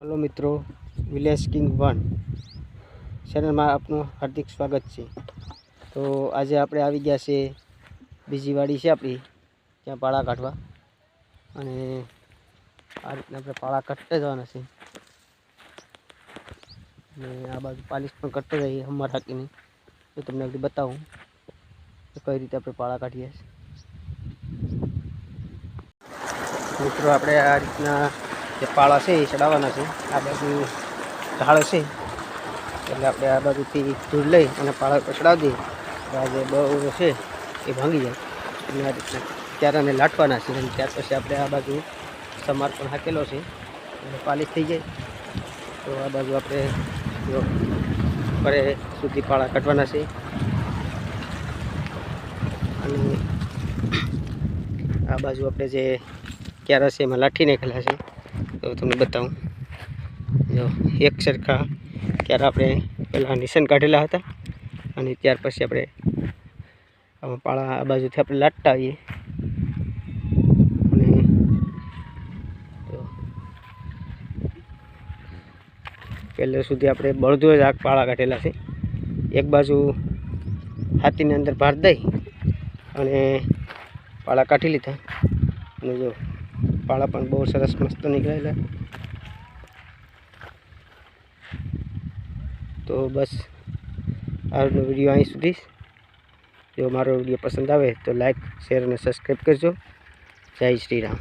Hello मित्रों, village king 1 channel में आपનું हार्दिक स्वागत है। तो आज આપણે આવી ગયા છે બીજી વાડી છે આપણી ત્યાં પાળા કાઢવા અને આ રીતના આપણે પાળા કાઢતા જવાના છે અને આ બાજુ પાલિશ પણ કરતા જઈએ હમણાં રાખીને તો તમને એકદમ બતાવું કે કઈ રીતે આપણે પાળા કાઢીએ મિત્રો। આપણે આ રીતના જે પાળા છે એ ચડાવવાના છે। આ બાજુ ઢાળ છે એટલે આપણે આ બાજુથી ધૂળ લઈ અને પાળા પર ચડાવી દઈએ તો આ જે બળો છે એ ભાંગી જાય અને આ રીતના ક્યારાને લાટવાના છે અને ત્યાર પછી આપણે આ બાજુ સમાર પણ હાકેલો છે અને પાલિશ થઈ જાય તો આ બાજુ આપણે જો પરે સુધી પાળા કાઢવાના છે અને આ બાજુ આપણે જે ક્યારા છે એમાં લાઠી નાખેલા છે તો તમને બતાવું। જો એક સરખા ક્યારે આપણે પહેલાં નિશાન કાઢેલા હતા અને ત્યાર પછી આપણે આમાં પાળા આ બાજુથી આપણે લાટતા આવીએ અને પહેલે સુધી આપણે બળદો જ આ પાળા કાઢેલા છે। એક બાજુ હાથીની અંદર ભાર દઈ અને પાળા કાઢી લીધા અને જો પાળા પણ બહુ સરસ મસ્ત નીકળેલા। તો બસ આજનો વિડીયો અહીં સુધી। જો મારો વિડીયો પસંદ આવે તો લાઈક શેર અને સબસ્ક્રાઈબ કરજો। જય શ્રી રામ।